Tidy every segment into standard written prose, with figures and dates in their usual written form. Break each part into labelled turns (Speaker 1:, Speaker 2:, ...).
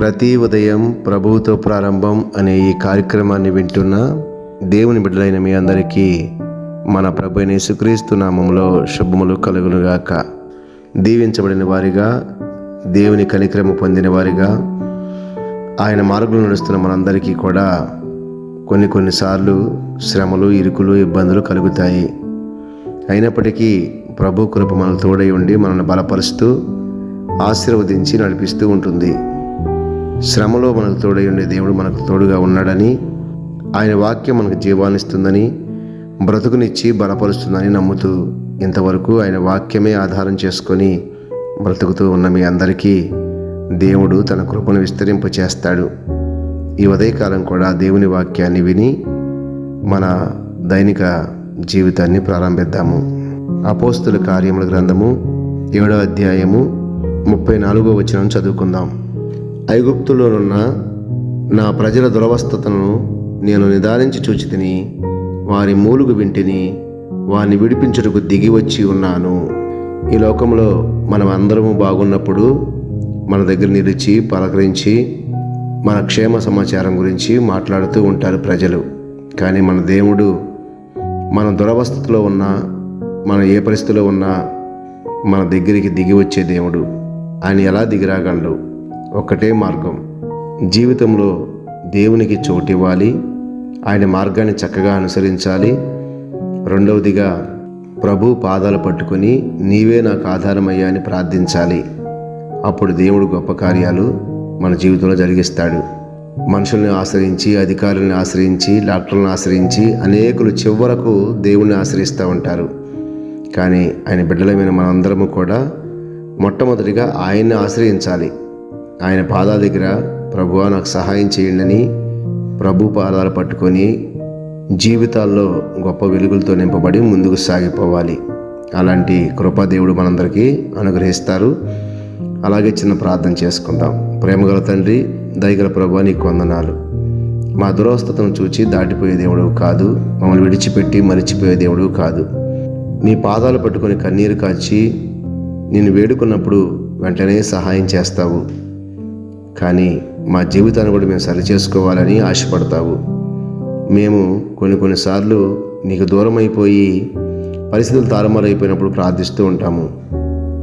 Speaker 1: ప్రతి ఉదయం ప్రభువుతో ప్రారంభం అనే ఈ కార్యక్రమాన్ని వింటున్న దేవుని బిడ్డలైన మీ అందరికీ మన ప్రభు అయిన యేసుక్రీస్తు నామములో శుభములు కలుగునుగాక. దీవించబడిన వారిగా, దేవుని కనికరము పొందిన వారిగా, ఆయన మార్గంలో నడుస్తున్న మనందరికీ కూడా కొన్నిసార్లు శ్రమలు, ఇరుకులు, ఇబ్బందులు కలుగుతాయి. అయినప్పటికీ ప్రభు కృప మనకు తోడై ఉండి మనల్ని బలపరుస్తూ ఆశీర్వదించి నడిపిస్తూ ఉంటుంది. శ్రమలో మనకు తోడై ఉండే దేవుడు మనకు తోడుగా ఉన్నాడని, ఆయన వాక్యం మనకు జీవాన్నిస్తుందని, బ్రతుకునిచ్చి బలపరుస్తుందని నమ్ముతూ ఇంతవరకు ఆయన వాక్యమే ఆధారం చేసుకొని బ్రతుకుతూ ఉన్న మీ అందరికీ దేవుడు తన కృపను విస్తరింప చేస్తాడు. ఈ ఉదయకాలం కూడా దేవుని వాక్యాన్ని విని మన దైనిక జీవితాన్ని ప్రారంభిద్దాము. అపోస్తుల కార్యముల గ్రంథము 7వ అధ్యాయము 34వ వచనం చదువుకుందాం. ఐగుప్తులోనున్న నా ప్రజల దురవస్థతను నేను నిదానించి చూచితిని, వారి మూలుగు వింటిని, వారిని విడిపించుటకు దిగి వచ్చి ఉన్నాను. ఈ లోకంలో మనం అందరము బాగున్నప్పుడు మన దగ్గర నిలిచి పలకరించి మన క్షేమ సమాచారం గురించి మాట్లాడుతూ ఉంటారు ప్రజలు. కానీ మన దేవుడు మన దురవస్థలో ఉన్నా, మనం ఏ పరిస్థితిలో ఉన్నా మన దగ్గరికి దిగి వచ్చే దేవుడు. ఆయన ఎలా దిగిరాగలడు? ఒక్కటే మార్గం, జీవితంలో దేవునికి చోటివ్వాలి, ఆయన మార్గాన్ని చక్కగా అనుసరించాలి. రెండవదిగా ప్రభు పాదాలు పట్టుకొని నీవే నాకు ఆధారమయ్యా అని ప్రార్థించాలి. అప్పుడు దేవుడు గొప్ప కార్యాలు మన జీవితంలో జరిగిస్తాడు. మనుషుల్ని ఆశ్రయించి, అధికారులను ఆశ్రయించి, డాక్టర్లను ఆశ్రయించి అనేకులు చివరకు దేవుణ్ణి ఆశ్రయిస్తూ ఉంటారు. కానీ ఆయన బిడ్డలమైన మనందరము కూడా మొట్టమొదటిగా ఆయన్ని ఆశ్రయించాలి. ఆయన పాదాల దగ్గర ప్రభువా నాకు సహాయం చేయండి, ప్రభు పాదాలు పట్టుకొని జీవితాల్లో గొప్ప వెలుగులతో నింపబడి ముందుకు సాగిపోవాలి. అలాంటి కృపా దేవుడు మనందరికీ అనుగ్రహిస్తారు. అలాగే చిన్న ప్రార్థన చేసుకుందాం. ప్రేమగల తండ్రి, దయగల ప్రభువా నీకు వందనాలు. మా దురవస్థతను చూచి దాటిపోయే దేవుడు కాదు, మమ్మల్ని విడిచిపెట్టి మరిచిపోయే దేవుడు కాదు. నీ పాదాలు పట్టుకొని కన్నీరు కాచి నిన్ను వేడుకున్నప్పుడు వెంటనే సహాయం చేస్తావు. కానీ మా జీవితాన్ని కూడా మేము సరిచేసుకోవాలని ఆశపడతావు. మేము కొన్నిసార్లు నీకు దూరం అయిపోయి పరిస్థితులు తారుమారైపోయినప్పుడు ప్రార్థిస్తూ ఉంటాము.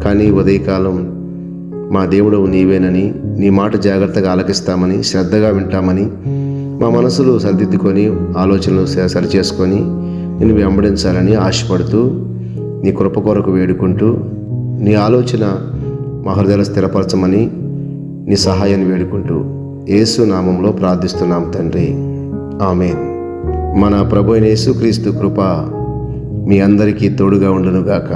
Speaker 1: కానీ ఉదయకాలం మా దేవుడు నీవేనని, నీ మాట జాగ్రత్తగా ఆలకిస్తామని, శ్రద్ధగా వింటామని, మా మనసులు సరిదిద్దుకొని ఆలోచనలు సరిచేసుకొని నిన్ను వెంబడించాలని ఆశపడుతూ నీ కృప కొరకు వేడుకుంటూ నీ ఆలోచన మా హృదయాలు స్థిరపరచమని నీ సహాయాన్ని వేడుకుంటూ యేసు నామంలో ప్రార్థిస్తున్నాం తండ్రి, ఆమేన్. మన ప్రభు అయిన యేసుక్రీస్తు కృప మీ అందరికీ తోడుగా ఉండునుగాక.